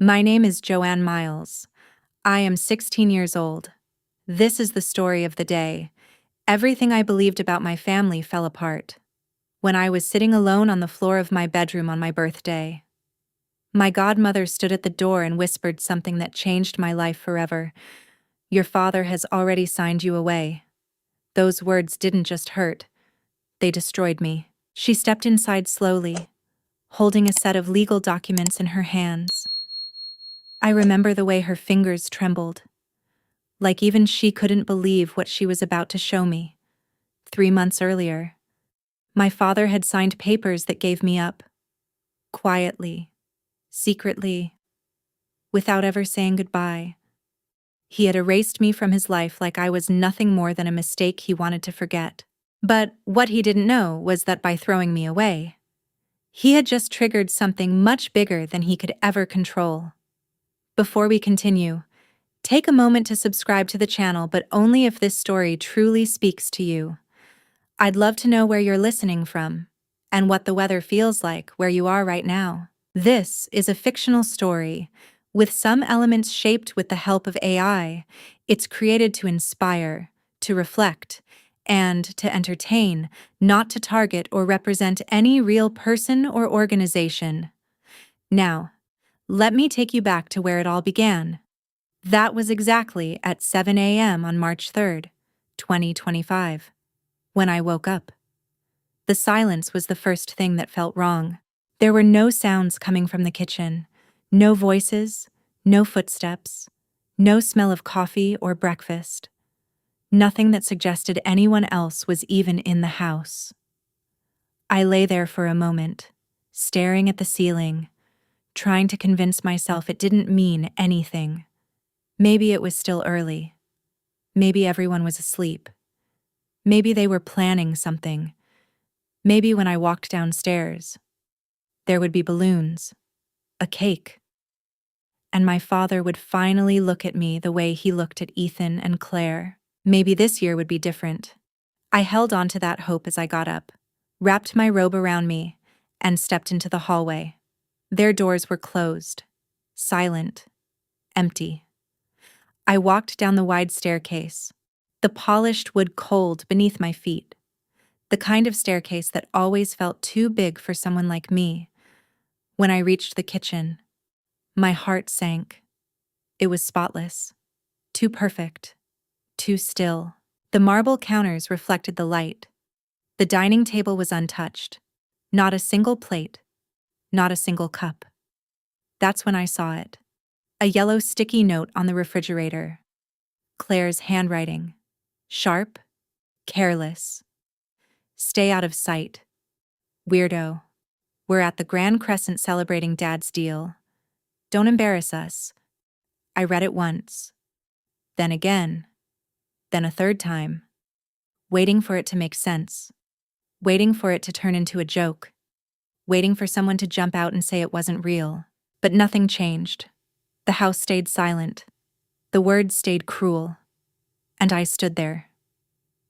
My name is Joanne Miles. I am 16 years old. This is the story of the day. Everything I believed about my family fell apart when I was sitting alone on the floor of my bedroom on my birthday. My godmother stood at the door and whispered something that changed my life forever. "Your father has already signed you away." Those words didn't just hurt, they destroyed me. She stepped inside slowly, holding a set of legal documents in her hands. I remember the way her fingers trembled, like even she couldn't believe what she was about to show me. 3 months earlier, my father had signed papers that gave me up. Quietly, secretly, without ever saying goodbye. He had erased me from his life like I was nothing more than a mistake he wanted to forget. But what he didn't know was that by throwing me away, he had just triggered something much bigger than he could ever control. Before we continue, take a moment to subscribe to the channel, but only if this story truly speaks to you. I'd love to know where you're listening from, and what the weather feels like where you are right now. This is a fictional story, with some elements shaped with the help of AI. It's created to inspire, to reflect, and to entertain, not to target or represent any real person or organization. Now, let me take you back to where it all began. That was exactly at 7 a.m. on March 3rd, 2025, when I woke up. The silence was the first thing that felt wrong. There were no sounds coming from the kitchen, no voices, no footsteps, no smell of coffee or breakfast. Nothing that suggested anyone else was even in the house. I lay there for a moment, staring at the ceiling, trying to convince myself it didn't mean anything. Maybe it was still early. Maybe everyone was asleep. Maybe they were planning something. Maybe when I walked downstairs, there would be balloons, a cake, and my father would finally look at me the way he looked at Ethan and Claire. Maybe this year would be different. I held on to that hope as I got up, wrapped my robe around me, and stepped into the hallway. Their doors were closed, silent, empty. I walked down the wide staircase, the polished wood cold beneath my feet, the kind of staircase that always felt too big for someone like me. When I reached the kitchen, my heart sank. It was spotless, too perfect, too still. The marble counters reflected the light. The dining table was untouched. Not a single plate, not a single cup. That's when I saw it. A yellow sticky note on the refrigerator. Claire's handwriting. Sharp, careless. "Stay out of sight. Weirdo. We're at the Grand Crescent celebrating Dad's deal. Don't embarrass us." I read it once, then again, then a third time, waiting for it to make sense, waiting for it to turn into a joke, waiting for someone to jump out and say it wasn't real. But nothing changed. The house stayed silent. The words stayed cruel. And I stood there,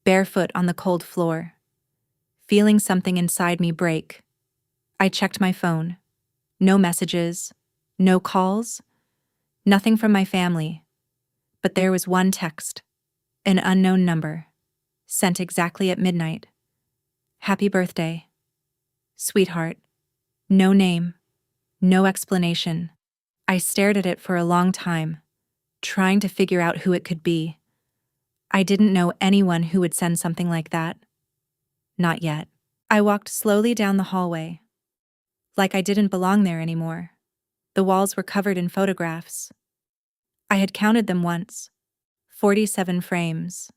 barefoot on the cold floor, feeling something inside me break. I checked my phone. No messages, no calls, nothing from my family. But there was one text, an unknown number, sent exactly at midnight. "Happy birthday. Sweetheart." No name, no explanation. I stared at it for a long time, trying to figure out who it could be. I didn't know anyone who would send something like that. Not yet. I walked slowly down the hallway, like I didn't belong there anymore. The walls were covered in photographs. I had counted them once. 47 frames.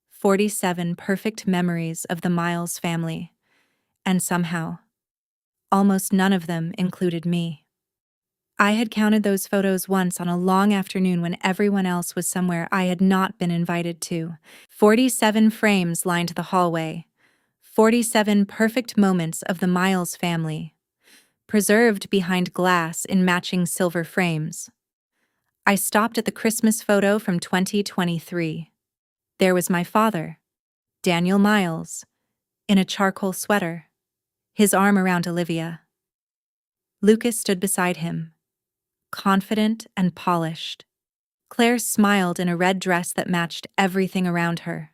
47 perfect memories of the Miles family. And somehow, almost none of them included me. I had counted those photos once on a long afternoon when everyone else was somewhere I had not been invited to. 47 frames lined the hallway. 47 perfect moments of the Miles family, preserved behind glass in matching silver frames. I stopped at the Christmas photo from 2023. There was my father, Daniel Miles, in a charcoal sweater, his arm around Olivia. Lucas stood beside him, confident and polished. Claire smiled in a red dress that matched everything around her.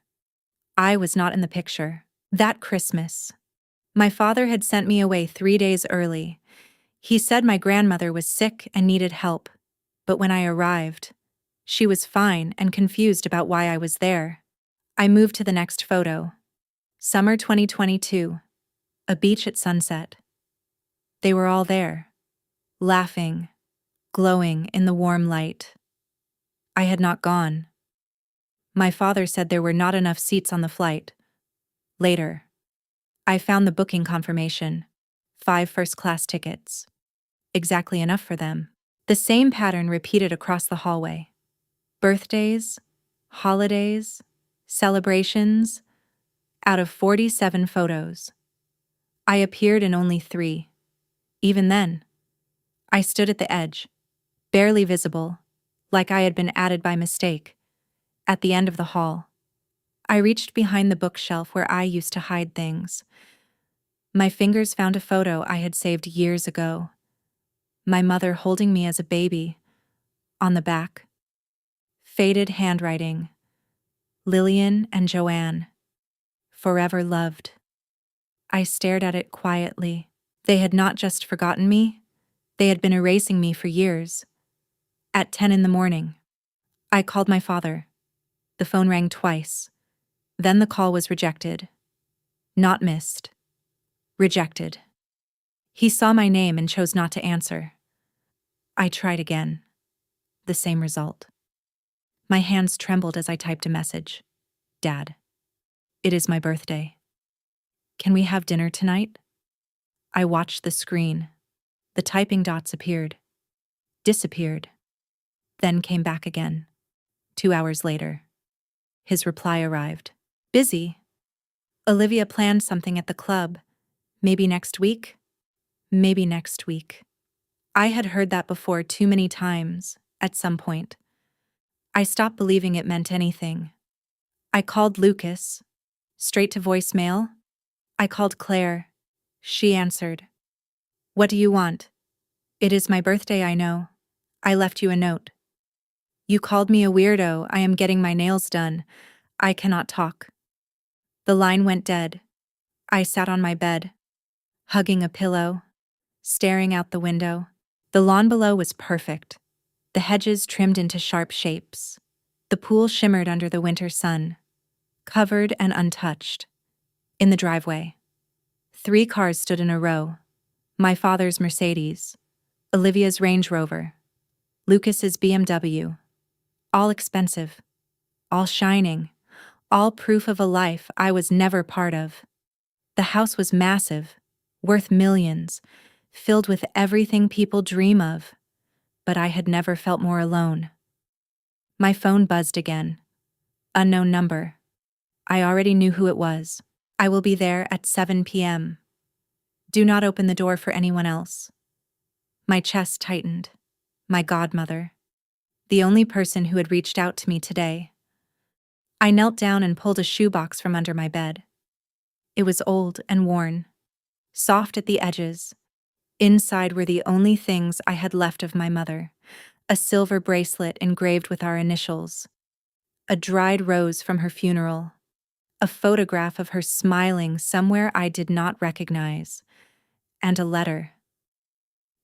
I was not in the picture. That Christmas, my father had sent me away 3 days early. He said my grandmother was sick and needed help, but when I arrived, she was fine and confused about why I was there. I moved to the next photo. Summer 2022. A beach at sunset. They were all there, laughing, glowing in the warm light. I had not gone. My father said there were not enough seats on the flight. Later, I found the booking confirmation. 5 first-class tickets. Exactly enough for them. The same pattern repeated across the hallway. Birthdays, holidays, celebrations. Out of 47 photos, I appeared in only 3. Even then, I stood at the edge, barely visible, like I had been added by mistake. At the end of the hall, I reached behind the bookshelf where I used to hide things. My fingers found a photo I had saved years ago. My mother holding me as a baby. On the back, faded handwriting. Lillian and Joanne. Forever loved. I stared at it quietly. They had not just forgotten me, they had been erasing me for years. At 10 in the morning, I called my father. The phone rang twice. Then the call was rejected. Not missed. Rejected. He saw my name and chose not to answer. I tried again. The same result. My hands trembled as I typed a message. Dad, it is my birthday. Can we have dinner tonight? I watched the screen. The typing dots appeared, disappeared, then came back again. 2 hours later, his reply arrived. Busy. Olivia planned something at the club. Maybe next week? Maybe next week. I had heard that before too many times, at some point. I stopped believing it meant anything. I called Lucas. Straight to voicemail. I called Claire. She answered. What do you want? It is my birthday, I know. I left you a note. You called me a weirdo. I am getting my nails done. I cannot talk. The line went dead. I sat on my bed, hugging a pillow, staring out the window. The lawn below was perfect. The hedges trimmed into sharp shapes. The pool shimmered under the winter sun, covered and untouched. In the driveway, 3 cars stood in a row. My father's Mercedes, Olivia's Range Rover, Lucas's BMW. All expensive, all shining, all proof of a life I was never part of. The house was massive, worth millions, filled with everything people dream of, but I had never felt more alone. My phone buzzed again. Unknown number. I already knew who it was. I will be there at 7 p.m. Do not open the door for anyone else. My chest tightened. My godmother. The only person who had reached out to me today. I knelt down and pulled a shoebox from under my bed. It was old and worn, soft at the edges. Inside were the only things I had left of my mother: a silver bracelet engraved with our initials, a dried rose from her funeral, a photograph of her smiling somewhere I did not recognize, and a letter.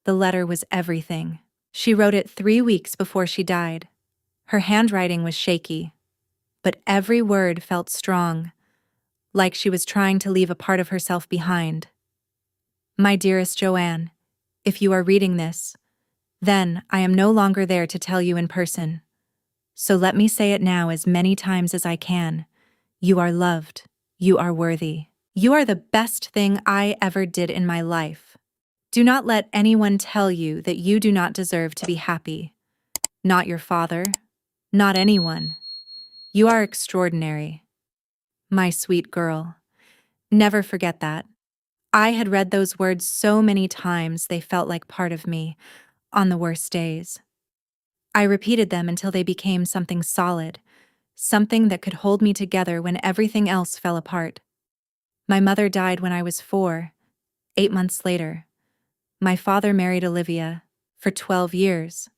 The letter was everything. She wrote it 3 weeks before she died. Her handwriting was shaky, but every word felt strong, like she was trying to leave a part of herself behind. My dearest Joanne, if you are reading this, then I am no longer there to tell you in person. So let me say it now as many times as I can. You are loved. You are worthy. You are the best thing I ever did in my life. Do not let anyone tell you that you do not deserve to be happy. Not your father, not anyone. You are extraordinary. My sweet girl. Never forget that. I had read those words so many times they felt like part of me, on the worst days. I repeated them until they became something solid, something that could hold me together when everything else fell apart. My mother died when I was 4, 8 months later. My father married Olivia, For 12 years.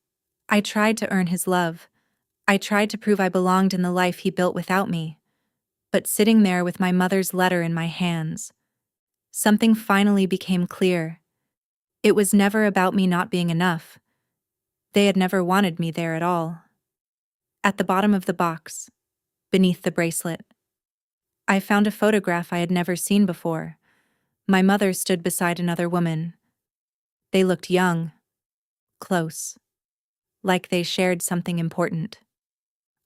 I tried to earn his love. I tried to prove I belonged in the life he built without me. But sitting there with my mother's letter in my hands, something finally became clear. It was never about me not being enough. They had never wanted me there at all. At the bottom of the box, beneath the bracelet, I found a photograph I had never seen before. My mother stood beside another woman. They looked young, close, like they shared something important.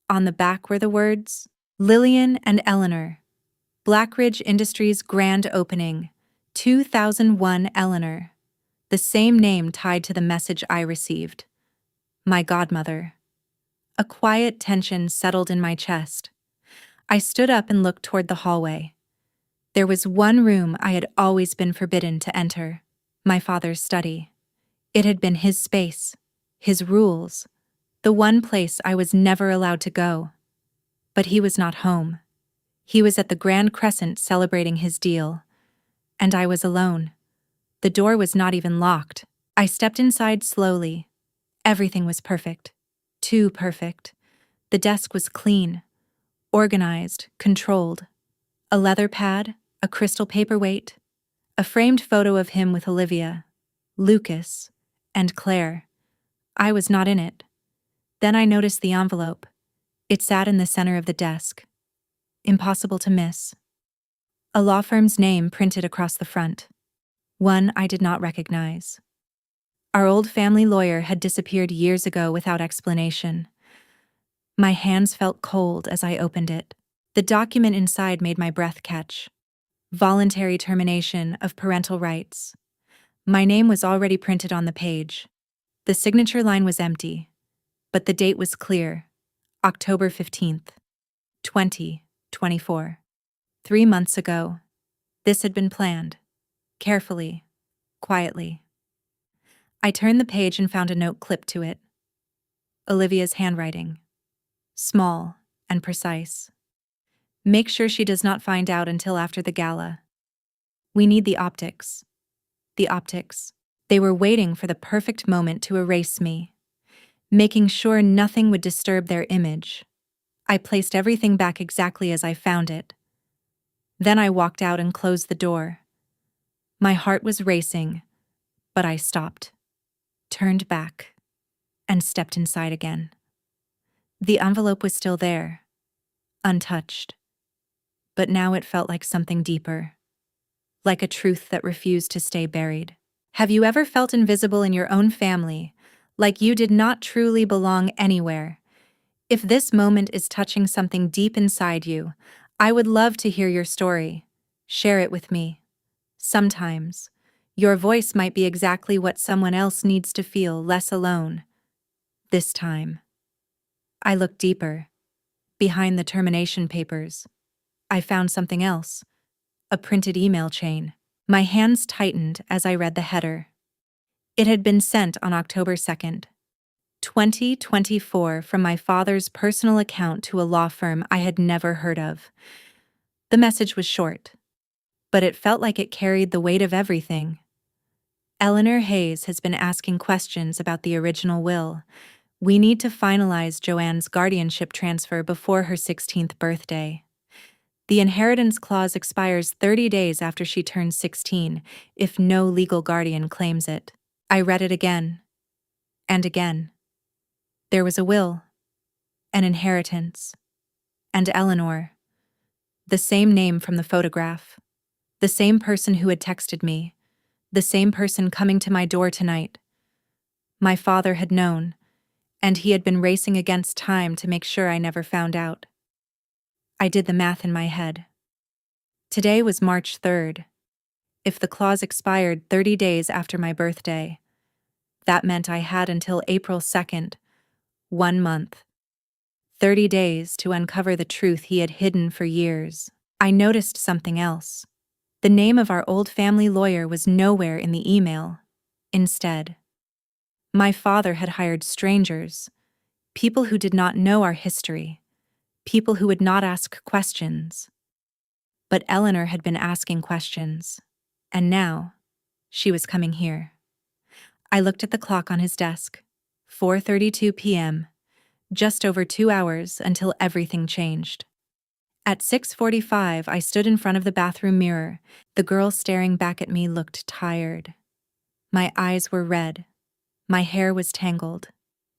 On the back were the words, Lillian and Eleanor, Blackridge Industries grand opening, 2001 Eleanor. The same name tied to the message I received. My godmother. A quiet tension settled in my chest. I stood up and looked toward the hallway. There was one room I had always been forbidden to enter, my father's study. It had been his space, his rules, the one place I was never allowed to go. But he was not home. He was at the Grand Crescent celebrating his deal. And I was alone. The door was not even locked. I stepped inside slowly. Everything was perfect. Too perfect. The desk was clean, organized, controlled. A leather pad, a crystal paperweight, a framed photo of him with Olivia, Lucas, and Claire. I was not in it. Then I noticed the envelope. It sat in the center of the desk. Impossible to miss. A law firm's name printed across the front. One I did not recognize. Our old family lawyer had disappeared years ago without explanation. My hands felt cold as I opened it. The document inside made my breath catch. Voluntary termination of parental rights. My name was already printed on the page. The signature line was empty, but the date was clear. October 15th, 2024. 3 months ago. This had been planned. Carefully. Quietly. I turned the page and found a note clipped to it. Olivia's handwriting. Small and precise. Make sure she does not find out until after the gala. We need the optics. The optics. They were waiting for the perfect moment to erase me, making sure nothing would disturb their image. I placed everything back exactly as I found it. Then I walked out and closed the door. My heart was racing, but I stopped, turned back, and stepped inside again. The envelope was still there, untouched. But now it felt like something deeper, like a truth that refused to stay buried. Have you ever felt invisible in your own family, like you did not truly belong anywhere? If this moment is touching something deep inside you, I would love to hear your story. Share it with me. Sometimes, your voice might be exactly what someone else needs to feel less alone. This time, I looked deeper. Behind the termination papers, I found something else. A printed email chain. My hands tightened as I read the header. It had been sent on October 2nd, 2024 from my father's personal account to a law firm I had never heard of. The message was short, but it felt like it carried the weight of everything. Eleanor Hayes has been asking questions about the original will. We need to finalize Joanne's guardianship transfer before her 16th birthday. The inheritance clause expires 30 days after she turns 16, if no legal guardian claims it. I read it again. And again. There was a will. An inheritance. And Eleanor. The same name from the photograph. The same person who had texted me. The same person coming to my door tonight. My father had known, and he had been racing against time to make sure I never found out. I did the math in my head. Today was March 3rd. If the clause expired 30 days after my birthday, that meant I had until April 2nd, 1 month. 30 days to uncover the truth he had hidden for years. I noticed something else. The name of our old family lawyer was nowhere in the email. Instead, my father had hired strangers, people who did not know our history, people who would not ask questions. But Eleanor had been asking questions, and now she was coming here. I looked at the clock on his desk. 4:32 p.m. Just over 2 hours until everything changed. At 6:45, I stood in front of the bathroom mirror. The girl staring back at me looked tired. My eyes were red. My hair was tangled.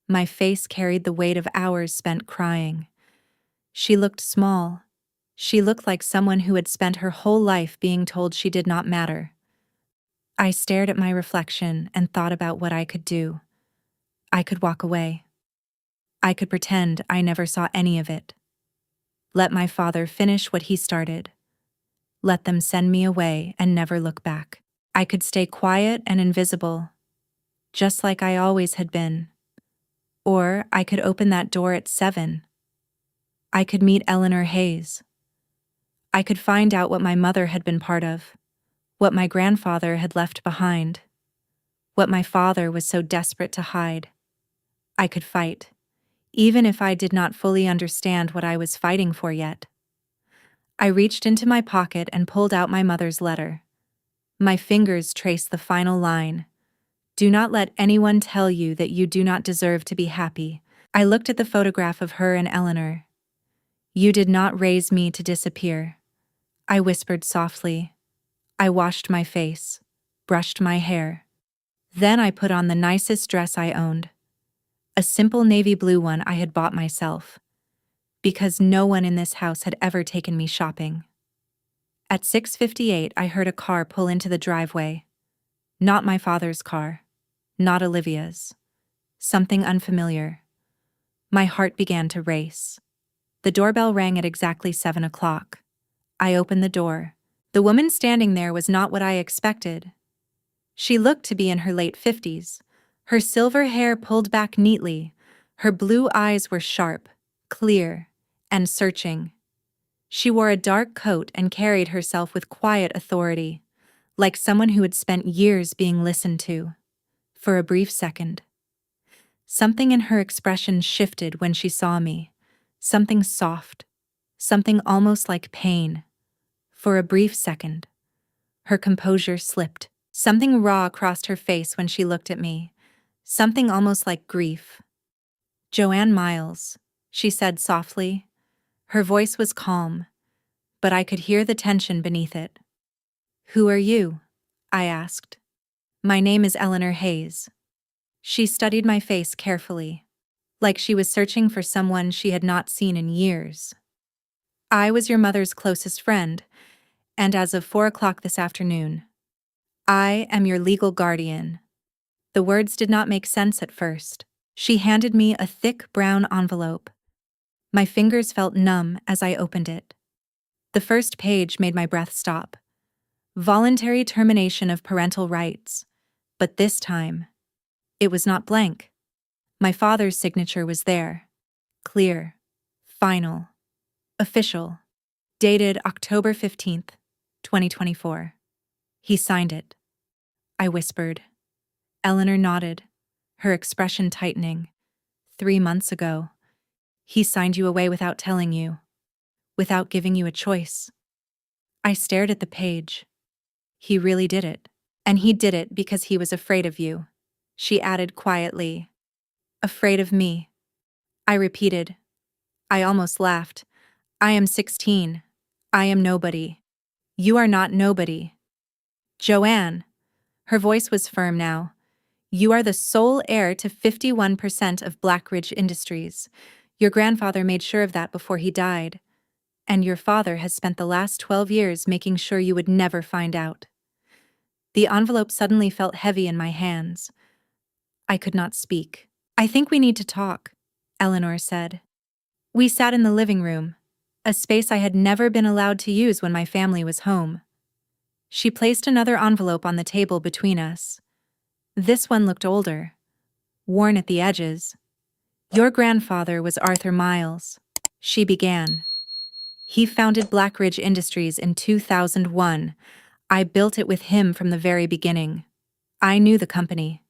My face carried the weight of hours spent crying. She looked small. She looked like someone who had spent her whole life being told she did not matter. I stared at my reflection and thought about what I could do. I could walk away. I could pretend I never saw any of it. Let my father finish what he started. Let them send me away and never look back. I could stay quiet and invisible, just like I always had been. Or I could open that door at 7. I could meet Eleanor Hayes. I could find out what my mother had been part of, what my grandfather had left behind, what my father was so desperate to hide. I could fight, even if I did not fully understand what I was fighting for yet. I reached into my pocket and pulled out my mother's letter. My fingers traced the final line. Do not let anyone tell you that you do not deserve to be happy. I looked at the photograph of her and Eleanor. You did not raise me to disappear. I whispered softly. I washed my face, brushed my hair. Then I put on the nicest dress I owned. A simple navy blue one I had bought myself, because no one in this house had ever taken me shopping. At 6:58, I heard a car pull into the driveway. Not my father's car. Not Olivia's. Something unfamiliar. My heart began to race. The doorbell rang at exactly 7 o'clock. I opened the door. The woman standing there was not what I expected. She looked to be in her late 50s. Her silver hair pulled back neatly. Her blue eyes were sharp, clear, and searching. She wore a dark coat and carried herself with quiet authority, like someone who had spent years being listened to. For a brief second, something in her expression shifted when she saw me. Something soft, something almost like pain. For a brief second, her composure slipped. Something raw crossed her face when she looked at me. Something almost like grief. Joanne Miles, she said softly. Her voice was calm, but I could hear the tension beneath it. Who are you? I asked. My name is Eleanor Hayes. She studied my face carefully, like she was searching for someone she had not seen in years. I was your mother's closest friend, and as of 4 o'clock this afternoon, I am your legal guardian. The words did not make sense at first. She handed me a thick brown envelope. My fingers felt numb as I opened it. The first page made my breath stop. Voluntary termination of parental rights. But this time, it was not blank. My father's signature was there. Clear. Final. Official. Dated October 15th, 2024. He signed it. I whispered. Eleanor nodded, her expression tightening. 3 months ago. He signed you away without telling you, without giving you a choice. I stared at the page. He really did it. And he did it because he was afraid of you, she added quietly. Afraid of me. I repeated. I almost laughed. I am 16. I am nobody. You are not nobody. Joanne. Her voice was firm now. You are the sole heir to 51% of Blackridge Industries. Your grandfather made sure of that before he died. And your father has spent the last 12 years making sure you would never find out. The envelope suddenly felt heavy in my hands. I could not speak. I think we need to talk, Eleanor said. We sat in the living room, a space I had never been allowed to use when my family was home. She placed another envelope on the table between us. This one looked older, worn at the edges. Your grandfather was Arthur Miles, she began. He founded Blackridge Industries in 2001. I built it with him from the very beginning. I knew the company.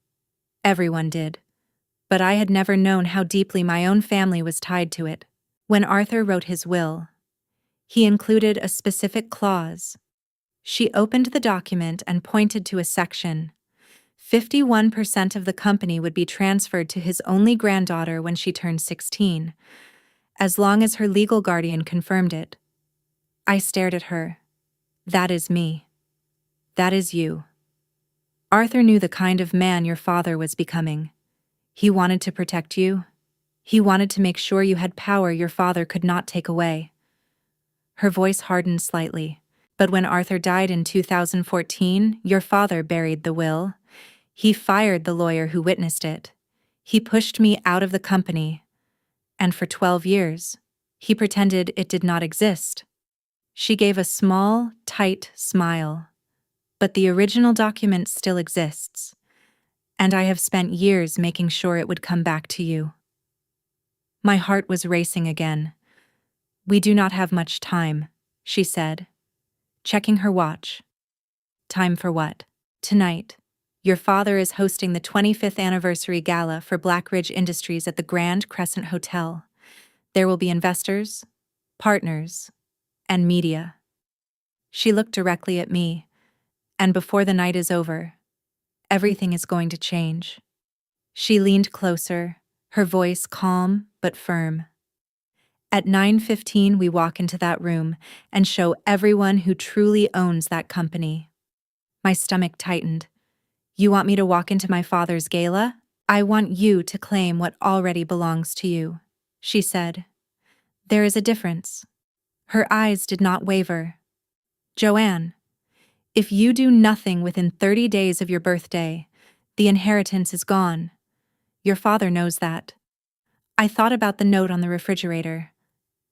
Everyone did. But I had never known how deeply my own family was tied to it. When Arthur wrote his will, he included a specific clause. She opened the document and pointed to a section. 51% of the company would be transferred to his only granddaughter when she turned 16, as long as her legal guardian confirmed it. I stared at her. That is me. That is you. Arthur knew the kind of man your father was becoming. He wanted to protect you. He wanted to make sure you had power your father could not take away. Her voice hardened slightly. But when Arthur died in 2014, your father buried the will. He fired the lawyer who witnessed it. He pushed me out of the company. And for 12 years, he pretended it did not exist. She gave a small, tight smile. But the original document still exists. And I have spent years making sure it would come back to you. My heart was racing again. We do not have much time, she said, checking her watch. Time for what? Tonight. Your father is hosting the 25th anniversary gala for Black Ridge Industries at the Grand Crescent Hotel. There will be investors, partners, and media. She looked directly at me, and before the night is over, everything is going to change. She leaned closer, her voice calm but firm. At 9:15 we walk into that room and show everyone who truly owns that company. My stomach tightened. You want me to walk into my father's gala? I want you to claim what already belongs to you, she said. There is a difference. Her eyes did not waver. Joanne, if you do nothing within 30 days of your birthday, the inheritance is gone. Your father knows that. I thought about the note on the refrigerator.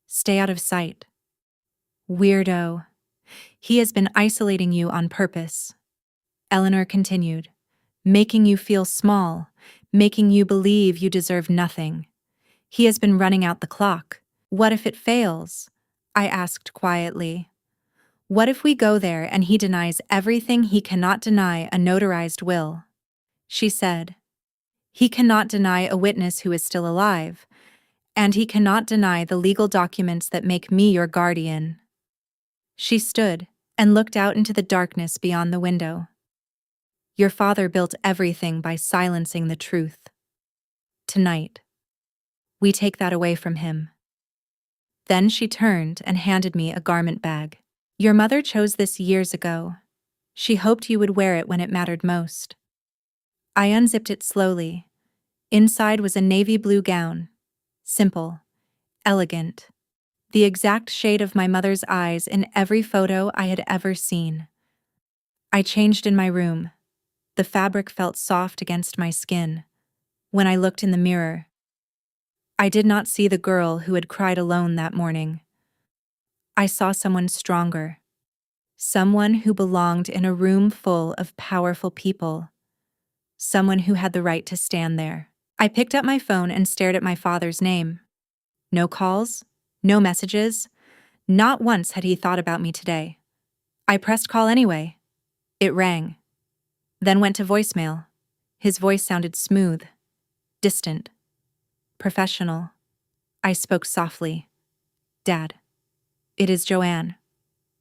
Stay out of sight. Weirdo. He has been isolating you on purpose. Eleanor continued, making you feel small, making you believe you deserve nothing. He has been running out the clock. What if it fails? I asked quietly. What if we go there and he denies everything he cannot deny a notarized will? She said. He cannot deny a witness who is still alive, and he cannot deny the legal documents that make me your guardian. She stood and looked out into the darkness beyond the window. Your father built everything by silencing the truth. Tonight, we take that away from him. Then she turned and handed me a garment bag. Your mother chose this years ago. She hoped you would wear it when it mattered most. I unzipped it slowly. Inside was a navy blue gown. Simple, elegant. The exact shade of my mother's eyes in every photo I had ever seen. I changed in my room. The fabric felt soft against my skin. When I looked in the mirror, I did not see the girl who had cried alone that morning. I saw someone stronger. Someone who belonged in a room full of powerful people. Someone who had the right to stand there. I picked up my phone and stared at my father's name. No calls, no messages. Not once had he thought about me today. I pressed call anyway. It rang. Then went to voicemail. His voice sounded smooth, distant, professional. I spoke softly. Dad, it is Joanne.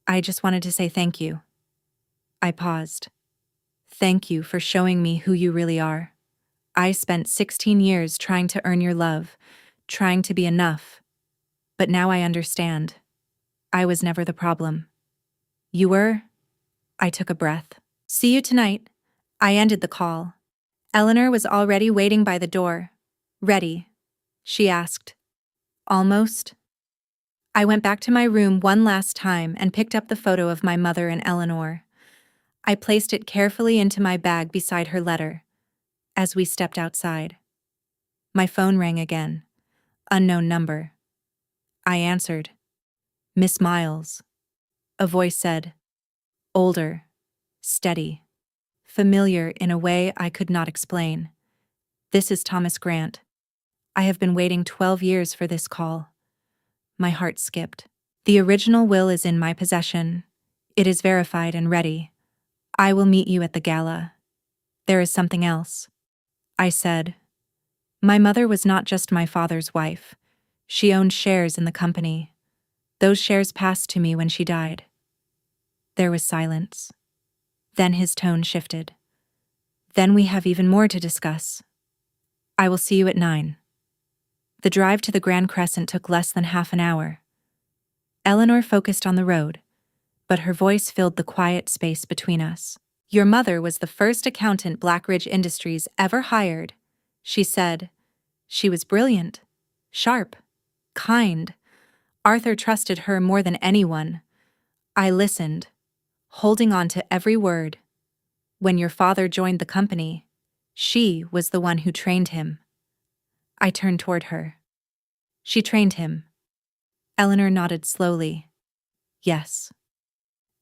I just wanted to say thank you. I paused. Thank you for showing me who you really are. I spent 16 years trying to earn your love, trying to be enough. But now I understand. I was never the problem. You were? I took a breath. See you tonight. I ended the call. Eleanor was already waiting by the door. Ready? She asked. Almost. I went back to my room one last time and picked up the photo of my mother and Eleanor. I placed it carefully into my bag beside her letter. As we stepped outside, my phone rang again. Unknown number. I answered. Miss Miles. A voice said. Older. Steady. Familiar in a way I could not explain. This is Thomas Grant. I have been waiting 12 years for this call. My heart skipped. The original will is in my possession. It is verified and ready. I will meet you at the gala. There is something else. I said. My mother was not just my father's wife. She owned shares in the company. Those shares passed to me when she died. There was silence. Then his tone shifted. Then we have even more to discuss. I will see you at 9. The drive to the Grand Crescent took less than half an hour. Eleanor focused on the road, but her voice filled the quiet space between us. Your mother was the first accountant Blackridge Industries ever hired, she said. She was brilliant, sharp, kind. Arthur trusted her more than anyone. I listened, holding on to every word. When your father joined the company, she was the one who trained him. I turned toward her. She trained him. Eleanor nodded slowly. Yes.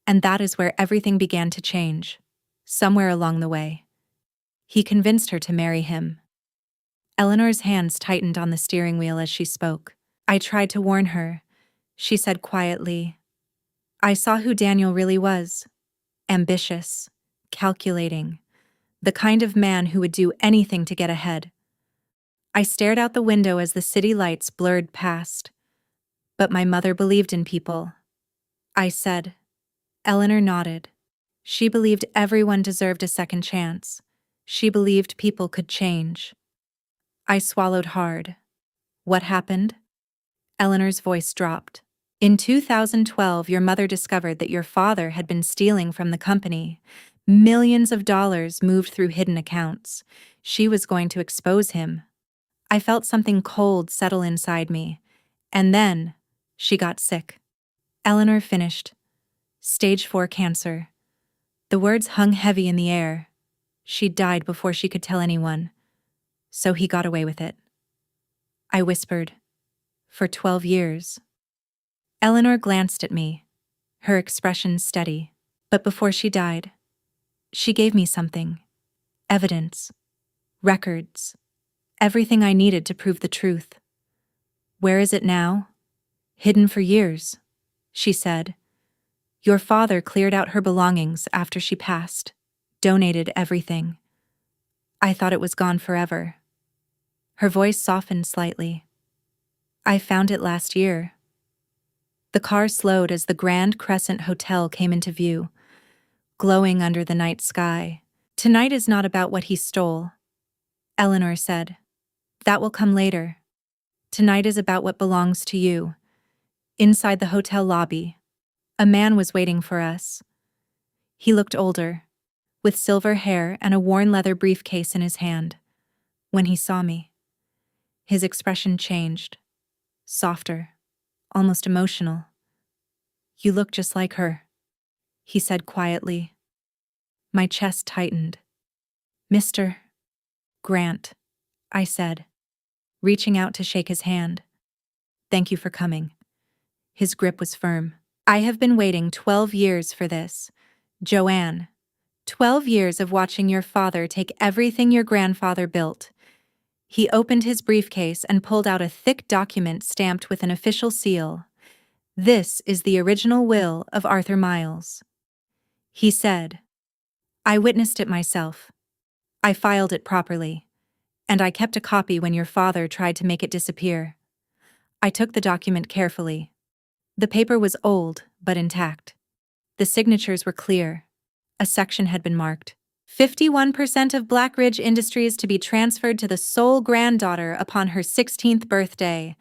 And that is where everything began to change. Somewhere along the way, he convinced her to marry him. Eleanor's hands tightened on the steering wheel as she spoke. I tried to warn her, she said quietly. I saw who Daniel really was. Ambitious, calculating, the kind of man who would do anything to get ahead. I stared out the window as the city lights blurred past. But my mother believed in people. I said. Eleanor nodded. She believed everyone deserved a second chance. She believed people could change. I swallowed hard. What happened? Eleanor's voice dropped. In 2012, your mother discovered that your father had been stealing from the company. Millions of dollars moved through hidden accounts. She was going to expose him. I felt something cold settle inside me. And then, she got sick. Eleanor finished. Stage 4 cancer. The words hung heavy in the air. She died before she could tell anyone. So he got away with it. I whispered. For 12 years. Eleanor glanced at me, her expression steady. But before she died, she gave me something. Evidence. Records. Everything I needed to prove the truth. Where is it now? Hidden for years, she said. Your father cleared out her belongings after she passed, donated everything. I thought it was gone forever. Her voice softened slightly. I found it last year. The car slowed as the Grand Crescent Hotel came into view, glowing under the night sky. Tonight is not about what he stole, Eleanor said. That will come later. Tonight is about what belongs to you. Inside the hotel lobby, a man was waiting for us. He looked older, with silver hair and a worn leather briefcase in his hand. When he saw me, his expression changed, softer, almost emotional. You look just like her, he said quietly. My chest tightened. Mr. Grant, I said, reaching out to shake his hand. Thank you for coming. His grip was firm. I have been waiting 12 years for this, Joanne. 12 years of watching your father take everything your grandfather built. He opened his briefcase and pulled out a thick document stamped with an official seal. This is the original will of Arthur Miles. He said. I witnessed it myself. I filed it properly, and I kept a copy when your father tried to make it disappear. I took the document carefully. The paper was old, but intact. The signatures were clear. A section had been marked. 51% of Blackridge Industries to be transferred to the sole granddaughter upon her 16th birthday,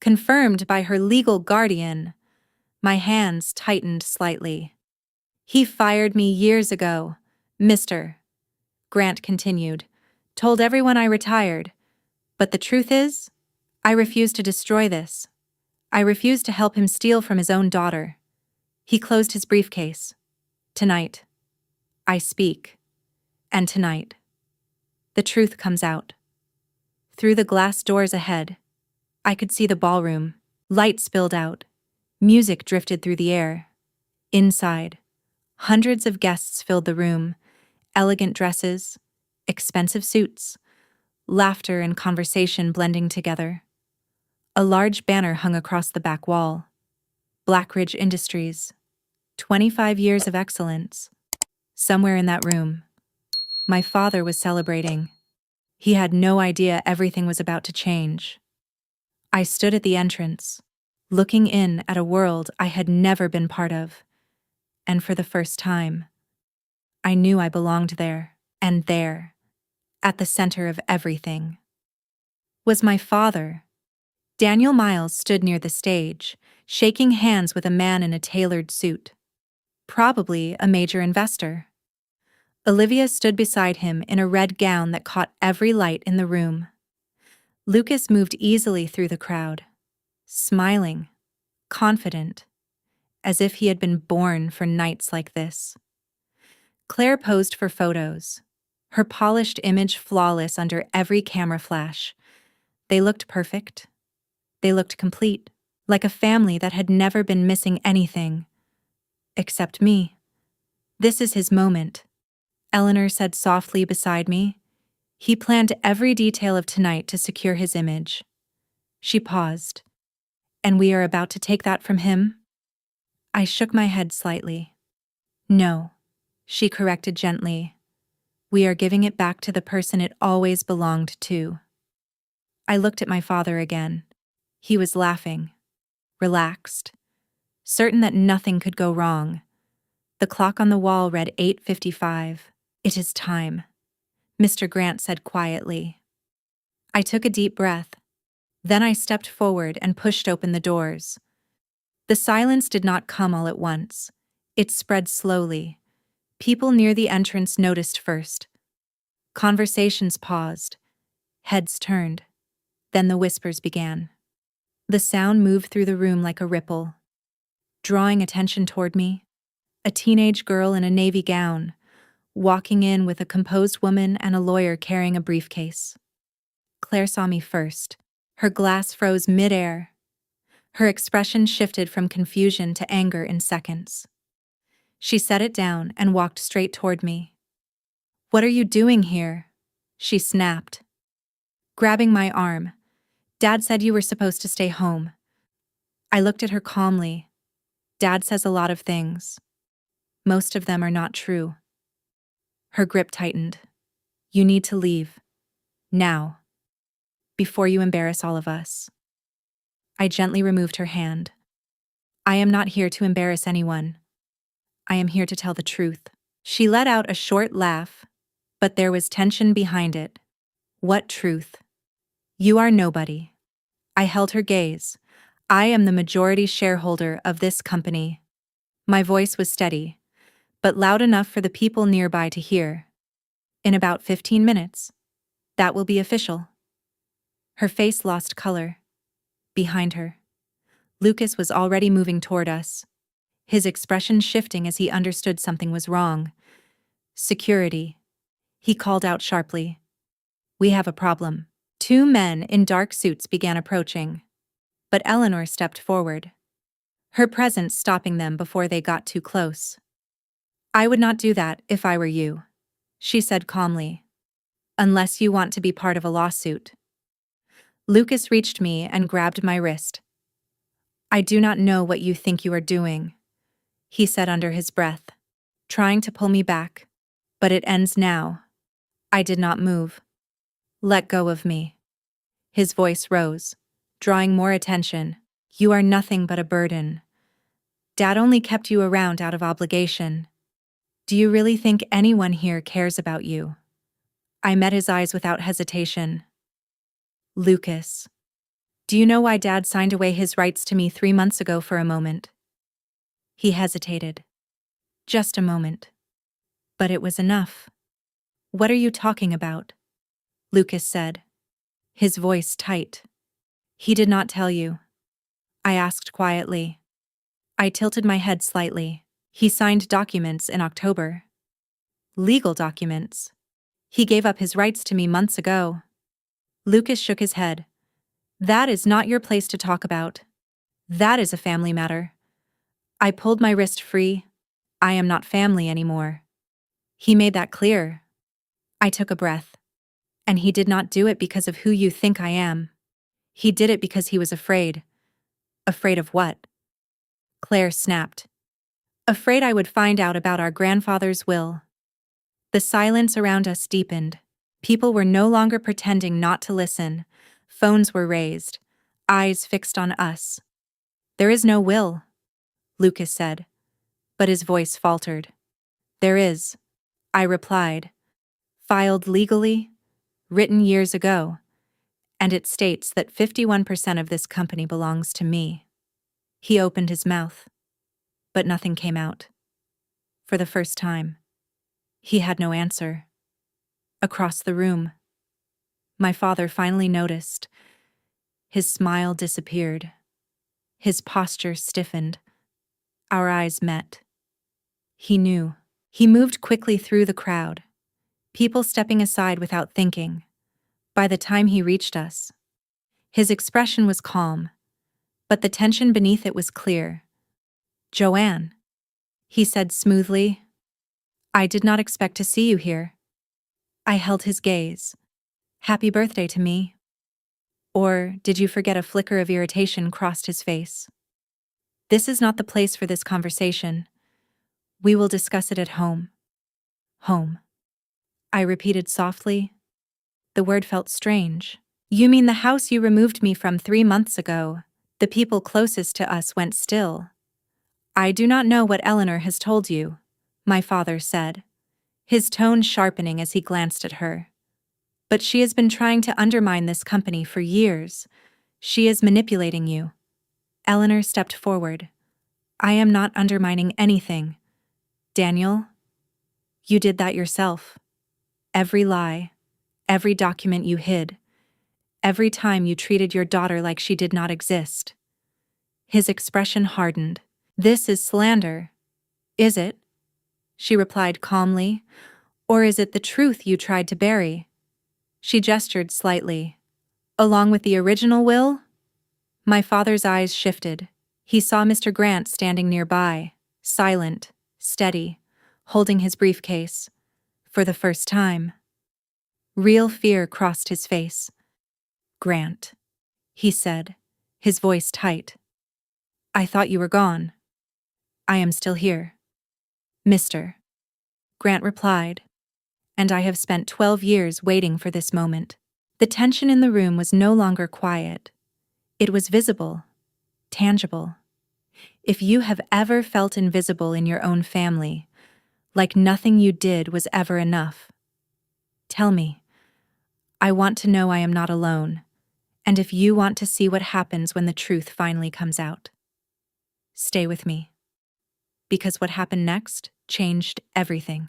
confirmed by her legal guardian. My hands tightened slightly. He fired me years ago, Mr. Grant continued, told everyone I retired. But the truth is, I refuse to destroy this. I refuse to help him steal from his own daughter. He closed his briefcase. Tonight, I speak. And tonight, the truth comes out. Through the glass doors ahead, I could see the ballroom. Light spilled out. Music drifted through the air. Inside, hundreds of guests filled the room. Elegant dresses, expensive suits, laughter and conversation blending together. A large banner hung across the back wall. Blackridge Industries. 25 years of excellence. Somewhere in that room, my father was celebrating. He had no idea everything was about to change. I stood at the entrance, looking in at a world I had never been part of. And for the first time, I knew I belonged there, and there, at the center of everything, was my father. Daniel Miles stood near the stage, shaking hands with a man in a tailored suit. Probably a major investor. Olivia stood beside him in a red gown that caught every light in the room. Lucas moved easily through the crowd, smiling, confident, as if he had been born for nights like this. Claire posed for photos, her polished image flawless under every camera flash. They looked perfect. They looked complete, like a family that had never been missing anything. Except me. This is his moment, Eleanor said softly beside me. He planned every detail of tonight to secure his image. She paused. And we are about to take that from him? I shook my head slightly. No, she corrected gently. We are giving it back to the person it always belonged to. I looked at my father again. He was laughing, relaxed, certain that nothing could go wrong. The clock on the wall read 8:55. It is time, Mr. Grant said quietly. I took a deep breath. Then I stepped forward and pushed open the doors. The silence did not come all at once. It spread slowly. People near the entrance noticed first. Conversations paused. Heads turned. Then the whispers began. The sound moved through the room like a ripple, drawing attention toward me. A teenage girl in a navy gown, walking in with a composed woman and a lawyer carrying a briefcase. Claire saw me first. Her glass froze mid-air. Her expression shifted from confusion to anger in seconds. She set it down and walked straight toward me. "What are you doing here?" she snapped. Grabbing my arm. "Dad said you were supposed to stay home." I looked at her calmly. Dad says a lot of things. Most of them are not true. Her grip tightened. "You need to leave. Now. Before you embarrass all of us." I gently removed her hand. "I am not here to embarrass anyone. I am here to tell the truth." She let out a short laugh, but there was tension behind it. "What truth?" "You are nobody." I held her gaze. "I am the majority shareholder of this company." My voice was steady, but loud enough for the people nearby to hear. "In about 15 minutes. That will be official." Her face lost color. Behind her, Lucas was already moving toward us, his expression shifting as he understood something was wrong. "Security," he called out sharply. "We have a problem." Two men in dark suits began approaching, but Eleanor stepped forward, her presence stopping them before they got too close. "I would not do that if I were you," she said calmly. "Unless you want to be part of a lawsuit." Lucas reached me and grabbed my wrist. "I do not know what you think you are doing," he said under his breath, trying to pull me back. "But it ends now." I did not move. "Let go of me." His voice rose, drawing more attention. "You are nothing but a burden. Dad only kept you around out of obligation. Do you really think anyone here cares about you?" I met his eyes without hesitation. "Lucas, do you know why Dad signed away his rights to me 3 months ago for a moment?" He hesitated. Just a moment. But it was enough. "What are you talking about?" Lucas said, his voice tight. "He did not tell you?" I asked quietly. I tilted my head slightly. "He signed documents in October." "Legal documents. He gave up his rights to me months ago." Lucas shook his head. "That is not your place to talk about. That is a family matter." I pulled my wrist free. "I am not family anymore." He made that clear. I took a breath. "And he did not do it because of who you think I am. He did it because he was afraid." "Afraid of what?" Claire snapped. "Afraid I would find out about our grandfather's will." The silence around us deepened. People were no longer pretending not to listen. Phones were raised, eyes fixed on us. "There is no will," Lucas said, but his voice faltered. "There is," I replied. "Filed legally, written years ago, and it states that 51% of this company belongs to me. He opened his mouth, but nothing came out. For the first time, he had no answer. Across the room, my father finally noticed. His smile disappeared. His posture stiffened. Our eyes met. He knew. He moved quickly through the crowd, people stepping aside without thinking. By the time he reached us, his expression was calm, but the tension beneath it was clear. "Joanne," he said smoothly, "I did not expect to see you here." I held his gaze. "Happy birthday to me." Or did you forget? A flicker of irritation crossed his face. "This is not the place for this conversation. We will discuss it at home." Home, I repeated softly. The word felt strange. "You mean the house you removed me from 3 months ago? The people closest to us went still." "I do not know what Eleanor has told you," my father said, his tone sharpening as he glanced at her. "But she has been trying to undermine this company for years. She is manipulating you." Eleanor stepped forward. "I am not undermining anything. Daniel, you did that yourself. Every lie, every document you hid, every time you treated your daughter like she did not exist." His expression hardened. "This is slander, is it?" she replied calmly. "Or is it the truth you tried to bury?" She gestured slightly. "Along with the original will?" My father's eyes shifted. He saw Mr. Grant standing nearby, silent, steady, holding his briefcase. For the first time, real fear crossed his face. "Grant," he said, his voice tight. "I thought you were gone." "I am still here, Mr. Grant replied, "and I have spent 12 years waiting for this moment." The tension in the room was no longer quiet. It was visible, tangible. If you have ever felt invisible in your own family, like nothing you did was ever enough, tell me. I want to know I am not alone, and if you want to see what happens when the truth finally comes out, stay with me. Because what happened next changed everything.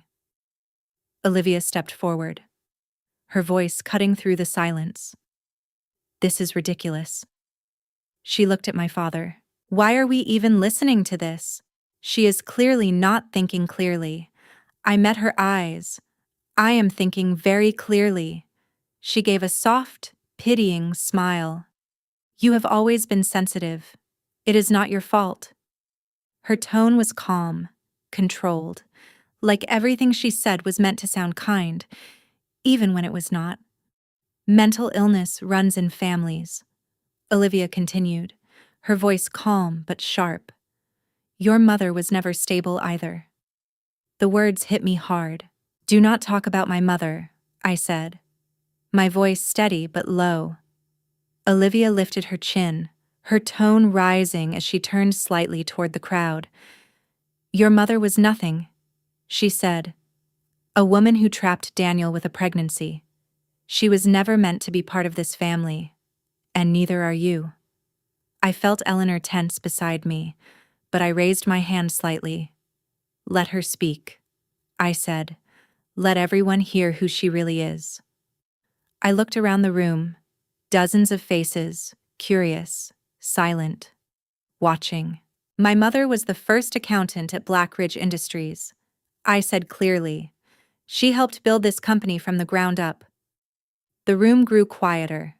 Olivia stepped forward, her voice cutting through the silence. "This is ridiculous." She looked at my father. "Why are we even listening to this? She is clearly not thinking clearly." I met her eyes. "I am thinking very clearly." She gave a soft, pitying smile. "You have always been sensitive. It is not your fault." Her tone was calm, controlled, like everything she said was meant to sound kind, even when it was not. "Mental illness runs in families," Olivia continued, her voice calm but sharp. "Your mother was never stable either." The words hit me hard. "Do not talk about my mother," I said, my voice steady but low. Olivia lifted her chin, her tone rising as she turned slightly toward the crowd. "Your mother was nothing," she said. "A woman who trapped Daniel with a pregnancy. She was never meant to be part of this family, and neither are you." I felt Eleanor tense beside me, but I raised my hand slightly. "Let her speak," I said. "Let everyone hear who she really is." I looked around the room, dozens of faces, curious, silent, watching. "My mother was the first accountant at Black Ridge Industries," I said clearly. "She helped build this company from the ground up." The room grew quieter.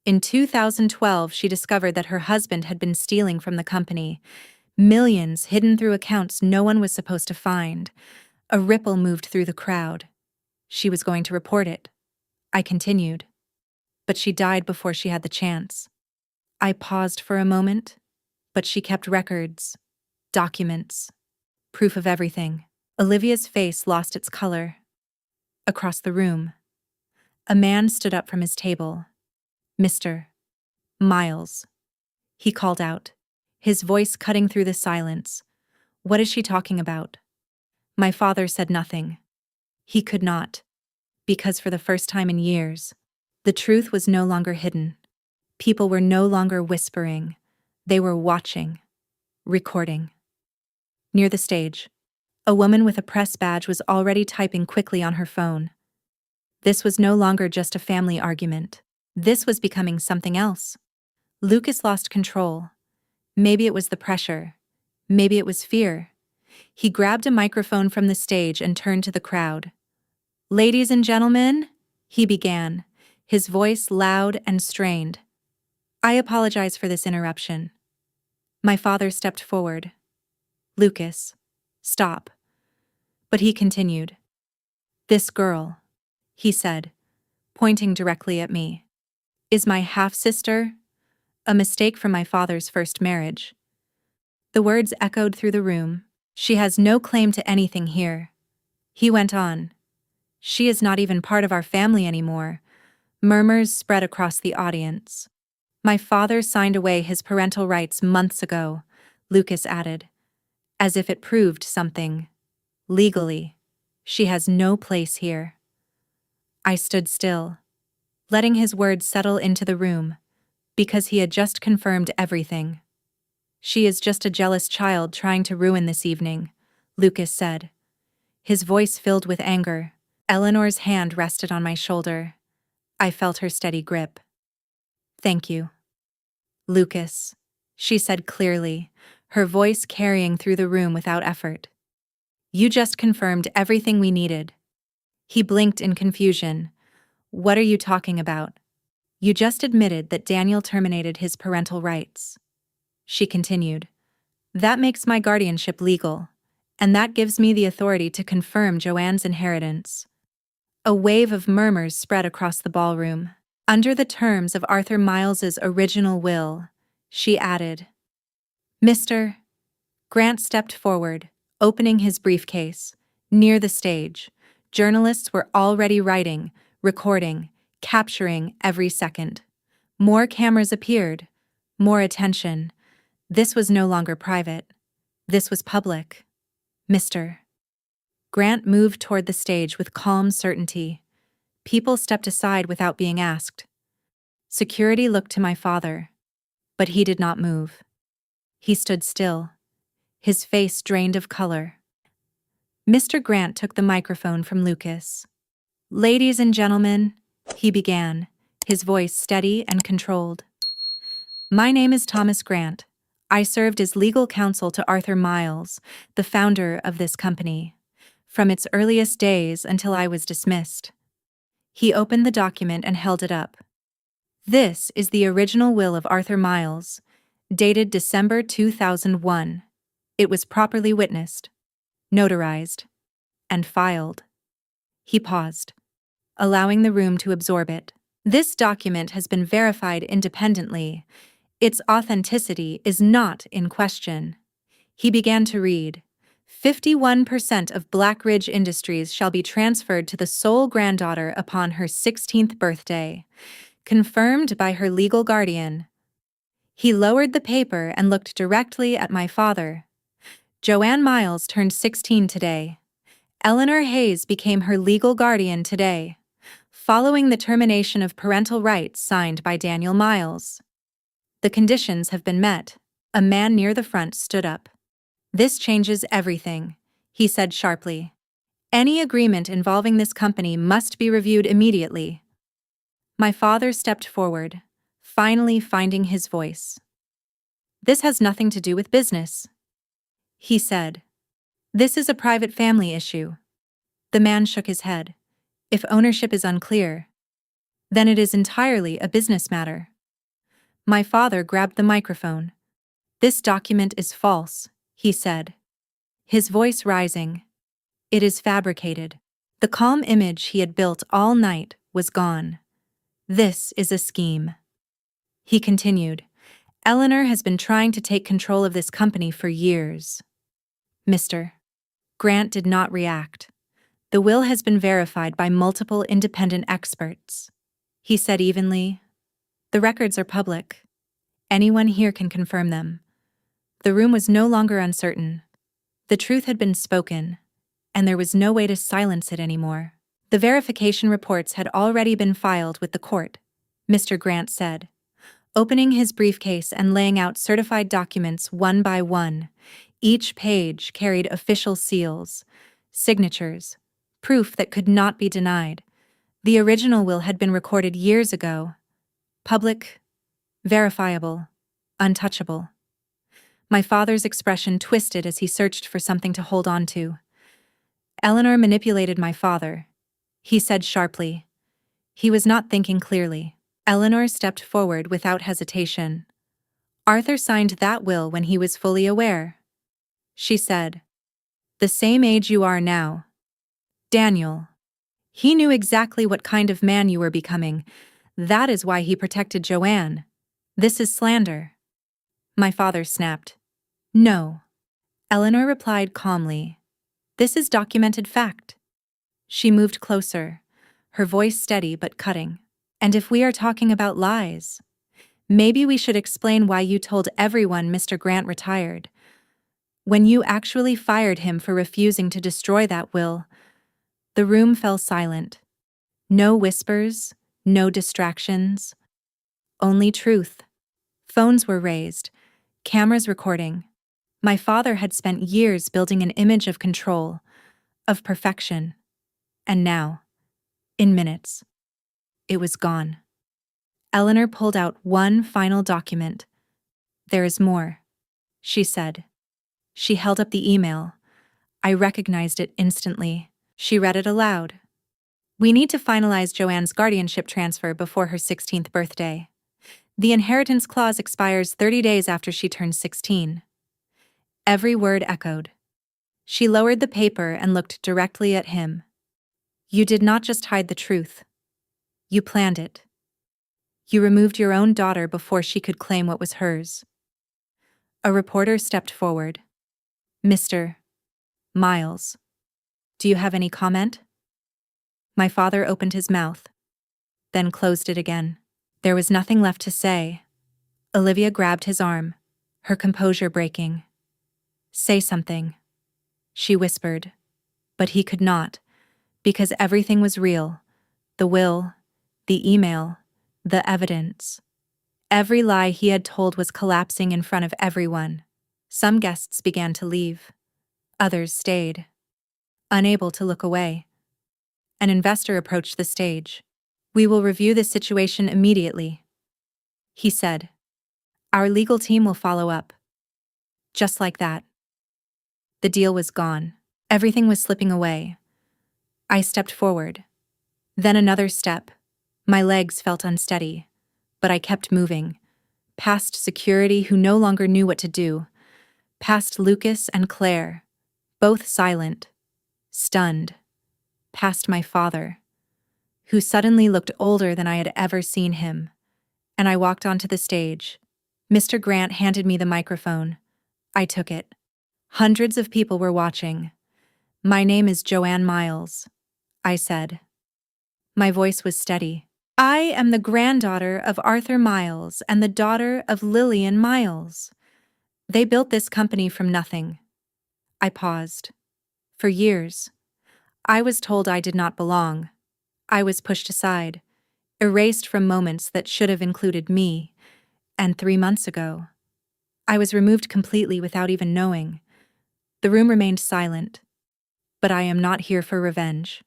In 2012, she discovered that her husband had been stealing from the company, millions hidden through accounts no one was supposed to find. A ripple moved through the crowd. She was going to report it, I continued. But she died before she had the chance. I paused for a moment, but she kept records, documents, proof of everything. Olivia's face lost its color. Across the room, a man stood up from his table. "Mr. Miles," he called out, his voice cutting through the silence. "What is she talking about?" My father said nothing. He could not, because for the first time in years, The truth was no longer hidden. People were no longer whispering. They were watching, recording. Near the stage, a woman with a press badge was already typing quickly on her phone. This was no longer just a family argument. This was becoming something else. Lucas lost control. Maybe it was the pressure. Maybe it was fear. He grabbed a microphone from the stage and turned to the crowd. "Ladies and gentlemen," he began, his voice loud and strained. "I apologize for this interruption." My father stepped forward. "Lucas, stop." But he continued. "This girl," he said, pointing directly at me, "is my half-sister, a mistake from my father's first marriage." The words echoed through the room. "She has no claim to anything here." He went on. "She is not even part of our family anymore." Murmurs spread across the audience. "My father signed away his parental rights months ago," Lucas added, as if it proved something. "Legally, she has no place here." I stood still, letting his words settle into the room, because he had just confirmed everything. "She is just a jealous child trying to ruin this evening," Lucas said, his voice filled with anger. Eleanor's hand rested on my shoulder. I felt her steady grip. "Thank you, Lucas," she said clearly, her voice carrying through the room without effort. "You just confirmed everything we needed." He blinked in confusion. "What are you talking about?" "You just admitted that Daniel terminated his parental rights," she continued. "That makes my guardianship legal, and that gives me the authority to confirm Joanne's inheritance." A wave of murmurs spread across the ballroom. "Under the terms of Arthur Miles's original will," she added. Mr. Grant stepped forward, opening his briefcase. Near the stage, journalists were already writing, recording, capturing every second. More cameras appeared, more attention. This was no longer private. This was public. Mr. Grant moved toward the stage with calm certainty. People stepped aside without being asked. Security looked to my father, but he did not move. He stood still, his face drained of color. Mr. Grant took the microphone from Lucas. "Ladies and gentlemen," he began, his voice steady and controlled. "My name is Thomas Grant. I served as legal counsel to Arthur Miles, the founder of this company, from its earliest days until I was dismissed." He opened the document and held it up. "This is the original will of Arthur Miles, dated December 2001. It was properly witnessed, notarized, and filed." He paused, allowing the room to absorb it. "This document has been verified independently. Its authenticity is not in question." He began to read. 51% of Black Ridge Industries shall be transferred to the sole granddaughter upon her 16th birthday, confirmed by her legal guardian." He lowered the paper and looked directly at my father. "Joanne Miles turned 16 today. Eleanor Hayes became her legal guardian today, following the termination of parental rights signed by Daniel Miles. The conditions have been met." A man near the front stood up. "This changes everything," he said sharply. "Any agreement involving this company must be reviewed immediately." My father stepped forward, finally finding his voice. "This has nothing to do with business," he said. "This is a private family issue." The man shook his head. "If ownership is unclear, then it is entirely a business matter." My father grabbed the microphone. "This document is false," he said, his voice rising. "It is fabricated." The calm image he had built all night was gone. "This is a scheme," he continued. "Eleanor has been trying to take control of this company for years." Mr. Grant did not react. "The will has been verified by multiple independent experts," he said evenly. "The records are public. Anyone here can confirm them." The room was no longer uncertain. The truth had been spoken, and there was no way to silence it anymore. The verification reports had already been filed with the court, Mr. Grant said, opening his briefcase and laying out certified documents one by one. Each page carried official seals, signatures, proof that could not be denied. The original will had been recorded years ago. Public, verifiable, untouchable. My father's expression twisted as he searched for something to hold on to. Eleanor manipulated my father, he said sharply. He was not thinking clearly. Eleanor stepped forward without hesitation. Arthur signed that will when he was fully aware, she said. The same age you are now. Daniel. He knew exactly what kind of man you were becoming. That is why he protected Joanne. This is slander. My father snapped. No. Eleanor replied calmly. This is documented fact. She moved closer, her voice steady but cutting. And if we are talking about lies, maybe we should explain why you told everyone Mr. Grant retired. When you actually fired him for refusing to destroy that will. The room fell silent. No whispers, no distractions. Only truth. Phones were raised, cameras recording. My father had spent years building an image of control, of perfection. And now, in minutes, it was gone. Eleanor pulled out one final document. There is more, she said. She held up the email. I recognized it instantly. She read it aloud. We need to finalize Joanne's guardianship transfer before her 16th birthday. The inheritance clause expires 30 days after she turns 16. Every word echoed. She lowered the paper and looked directly at him. You did not just hide the truth. You planned it. You removed your own daughter before she could claim what was hers. A reporter stepped forward. Mr. Miles, do you have any comment? My father opened his mouth, then closed it again. There was nothing left to say. Olivia grabbed his arm, her composure breaking. Say something, she whispered, but he could not, because everything was real. The will, the email, the evidence. Every lie he had told was collapsing in front of everyone. Some guests began to leave. Others stayed, unable to look away. An investor approached the stage. We will review this situation immediately, he said. Our legal team will follow up. Just like that. The deal was gone. Everything was slipping away. I stepped forward. Then another step. My legs felt unsteady, but I kept moving. Past security who no longer knew what to do. Past Lucas and Claire, both silent, stunned. Past my father, who suddenly looked older than I had ever seen him. And I walked onto the stage. Mr. Grant handed me the microphone. I took it. Hundreds of people were watching. My name is Joanne Miles, I said. My voice was steady. I am the granddaughter of Arthur Miles and the daughter of Lillian Miles. They built this company from nothing. I paused. For years, I was told I did not belong. I was pushed aside, erased from moments that should have included me. And 3 months ago, I was removed completely without even knowing. The room remained silent. But I am not here for revenge.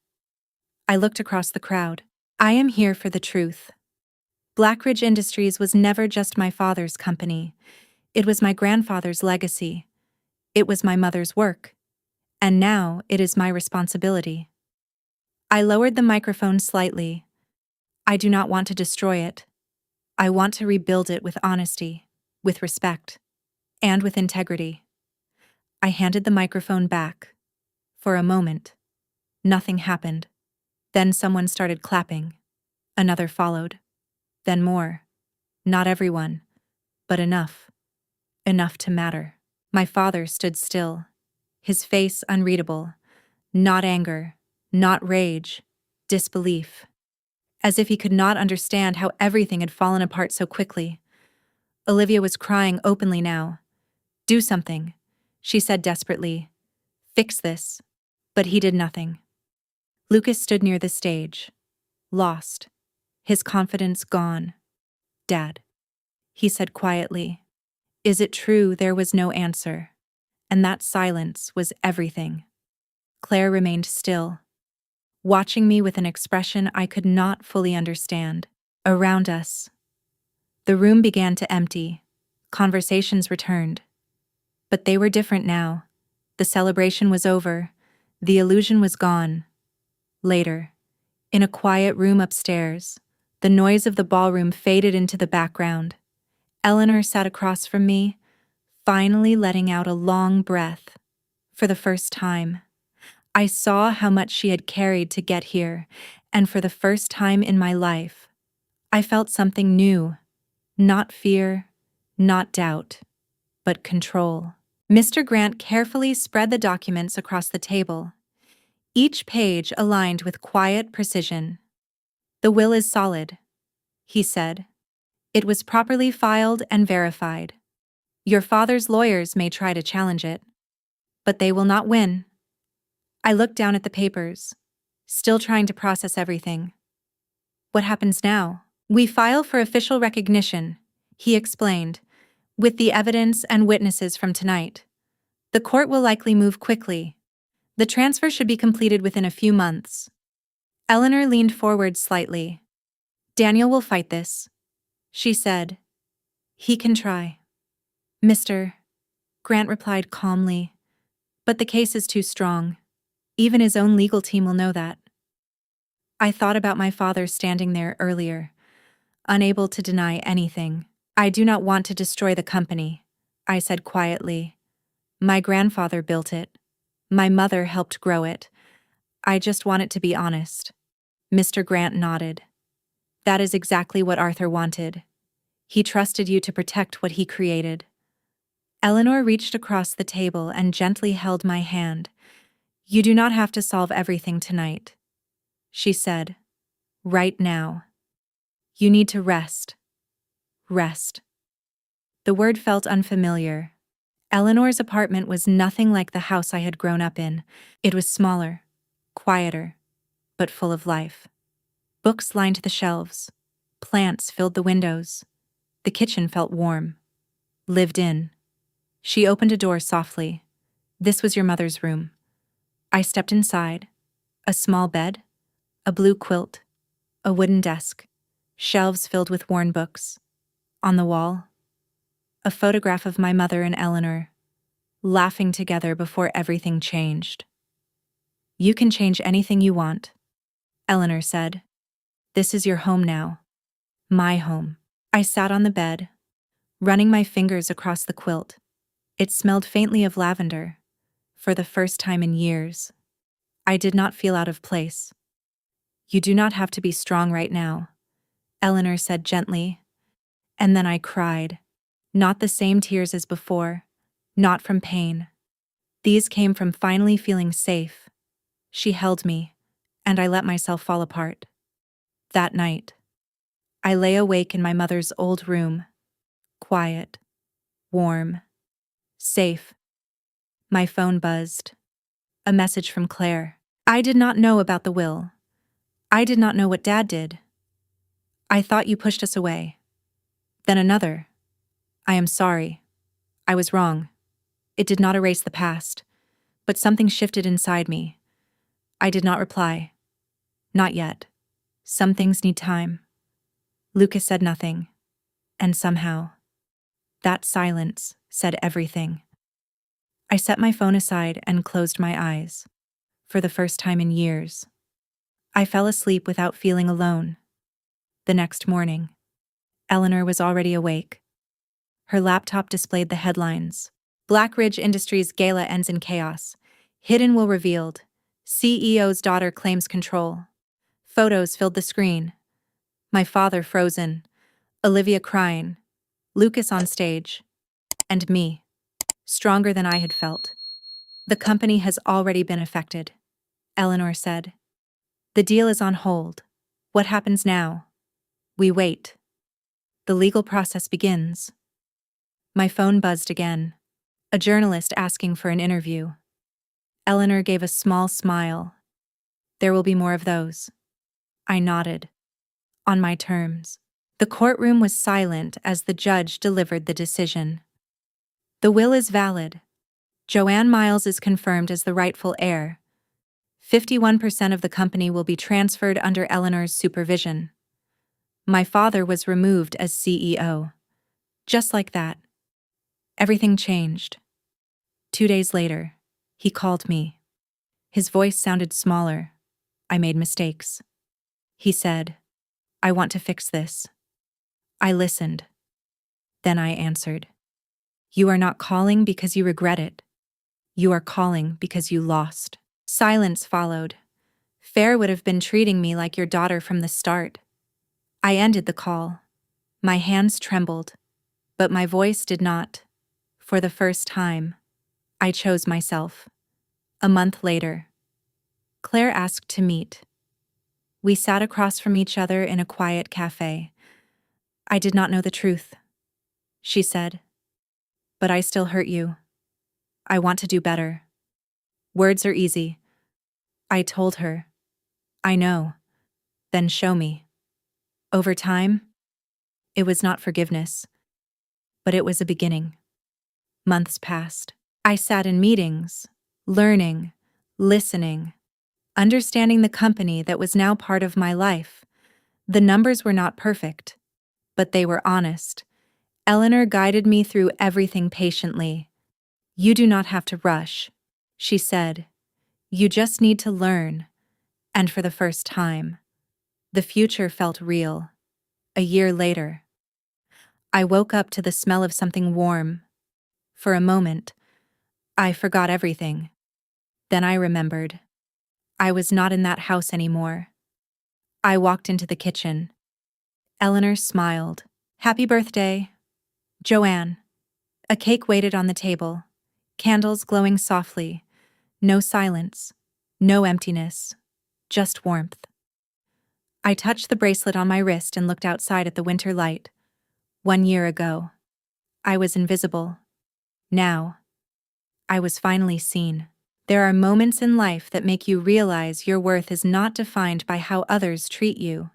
I looked across the crowd. I am here for the truth. Blackridge Industries was never just my father's company. It was my grandfather's legacy. It was my mother's work. And now it is my responsibility. I lowered the microphone slightly. I do not want to destroy it. I want to rebuild it with honesty, with respect, and with integrity. I handed the microphone back. For a moment, nothing happened. Then someone started clapping. Another followed. Then more. Not everyone, but enough. Enough to matter. My father stood still, his face unreadable. Not anger, not rage, disbelief. As if he could not understand how everything had fallen apart so quickly. Olivia was crying openly now. Do something, she said desperately. Fix this. But he did nothing. Lucas stood near the stage, lost, his confidence gone. "Dad," he said quietly. "Is it true?" There was no answer, and that silence was everything. Claire remained still, watching me with an expression I could not fully understand. Around us, the room began to empty. Conversations returned. But they were different now. The celebration was over. The illusion was gone. Later, in a quiet room upstairs, the noise of the ballroom faded into the background. Eleanor sat across from me, finally letting out a long breath. For the first time, I saw how much she had carried to get here, and for the first time in my life, I felt something new. Not fear, not doubt, but control. Mr. Grant carefully spread the documents across the table, each page aligned with quiet precision. "The will is solid," he said. "It was properly filed and verified. Your father's lawyers may try to challenge it, but they will not win." I looked down at the papers, still trying to process everything. "What happens now?" "We file for official recognition," he explained, "with the evidence and witnesses from tonight. The court will likely move quickly. The transfer should be completed within a few months." Eleanor leaned forward slightly. "Daniel will fight this," she said. "He can try." "Mr. Grant replied calmly, "but the case is too strong. Even his own legal team will know that." I thought about my father standing there earlier, unable to deny anything. "I do not want to destroy the company," I said quietly. "My grandfather built it. My mother helped grow it. I just want it to be honest." Mr. Grant nodded. "That is exactly what Arthur wanted. He trusted you to protect what he created." Eleanor reached across the table and gently held my hand. "You do not have to solve everything tonight," she said. "Right now. You need to rest. Rest." The word felt unfamiliar. Eleanor's apartment was nothing like the house I had grown up in. It was smaller, quieter, but full of life. Books lined the shelves. Plants filled the windows. The kitchen felt warm. Lived in. She opened a door softly. "This was your mother's room." I stepped inside. A small bed, a blue quilt, a wooden desk, shelves filled with worn books. On the wall, a photograph of my mother and Eleanor, laughing together before everything changed. "You can change anything you want," Eleanor said. "This is your home now. My home." I sat on the bed, running my fingers across the quilt. It smelled faintly of lavender. For the first time in years, I did not feel out of place. "You do not have to be strong right now," Eleanor said gently. And then I cried. Not the same tears as before. Not from pain. These came from finally feeling safe. She held me, and I let myself fall apart. That night, I lay awake in my mother's old room. Quiet. Warm. Safe. My phone buzzed. A message from Claire. "I did not know about the will. I did not know what Dad did. I thought you pushed us away." Then another. "I am sorry. I was wrong. It did not erase the past, but something shifted inside me." I did not reply. "Not yet. Some things need time." Lucas said nothing. And somehow, that silence said everything. I set my phone aside and closed my eyes. For the first time in years, I fell asleep without feeling alone. The next morning, Eleanor was already awake. Her laptop displayed the headlines. "Black Ridge Industries Gala ends in chaos. Hidden will revealed. CEO's daughter claims control." Photos filled the screen. My father frozen, Olivia crying, Lucas on stage, and me, stronger than I had felt. "The company has already been affected," Eleanor said. "The deal is on hold. What happens now?" "We wait. The legal process begins." My phone buzzed again. A journalist asking for an interview. Eleanor gave a small smile. There will be more of those. I nodded. On my terms. The courtroom was silent as the judge delivered the decision. The will is valid. Joanne Miles is confirmed as the rightful heir. 51% of the company will be transferred under Eleanor's supervision. My father was removed as CEO. Just like that. Everything changed. 2 days later, he called me. His voice sounded smaller. I made mistakes. He said, "I want to fix this." I listened. Then I answered, "You are not calling because you regret it. You are calling because you lost." Silence followed. Fair would have been treating me like your daughter from the start. I ended the call. My hands trembled, but my voice did not. For the first time, I chose myself. A month later, Claire asked to meet. We sat across from each other in a quiet cafe. "I did not know the truth," she said. "But I still hurt you. I want to do better." Words are easy. I told her. "I know. Then show me." Over time, it was not forgiveness, but it was a beginning. Months passed. I sat in meetings, learning, listening, understanding the company that was now part of my life. The numbers were not perfect, but they were honest. Eleanor guided me through everything patiently. "You do not have to rush," she said. "You just need to learn." And for the first time, the future felt real. A year later, I woke up to the smell of something warm. For a moment, I forgot everything. Then I remembered. I was not in that house anymore. I walked into the kitchen. Eleanor smiled. "Happy birthday, Joanne." A cake waited on the table, candles glowing softly. No silence, no emptiness, just warmth. I touched the bracelet on my wrist and looked outside at the winter light. 1 year ago, I was invisible. Now, I was finally seen. There are moments in life that make you realize your worth is not defined by how others treat you,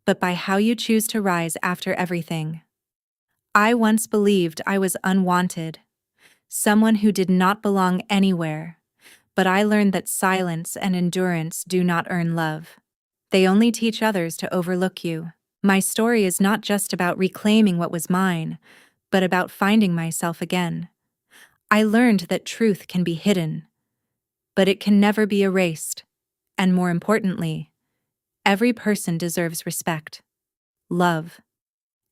but by how you choose to rise after everything. I once believed I was unwanted, someone who did not belong anywhere, but I learned that silence and endurance do not earn love. They only teach others to overlook you. My story is not just about reclaiming what was mine, but about finding myself again. I learned that truth can be hidden, but it can never be erased. And more importantly, every person deserves respect, love,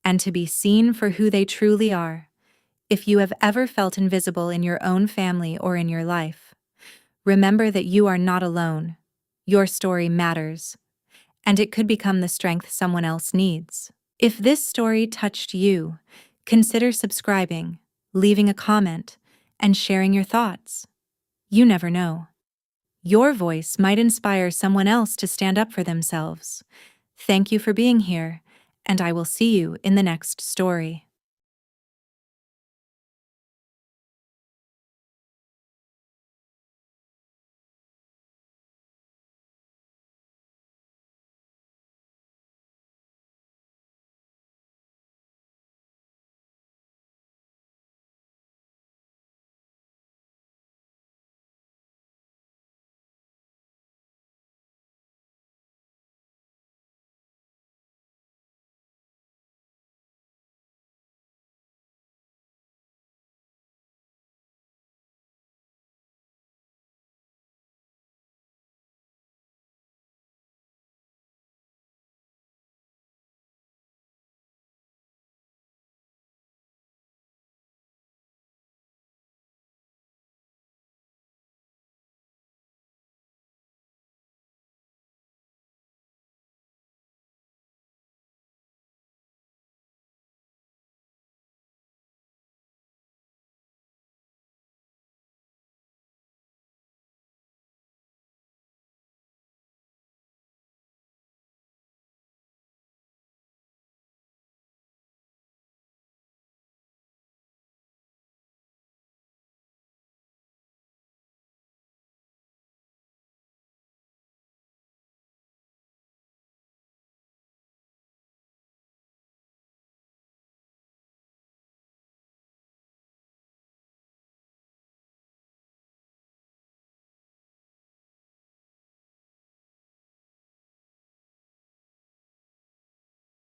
and to be seen for who they truly are. If you have ever felt invisible in your own family or in your life, remember that you are not alone. Your story matters, and it could become the strength someone else needs. If this story touched you, consider subscribing, leaving a comment, and sharing your thoughts. You never know. Your voice might inspire someone else to stand up for themselves. Thank you for being here, and I will see you in the next story.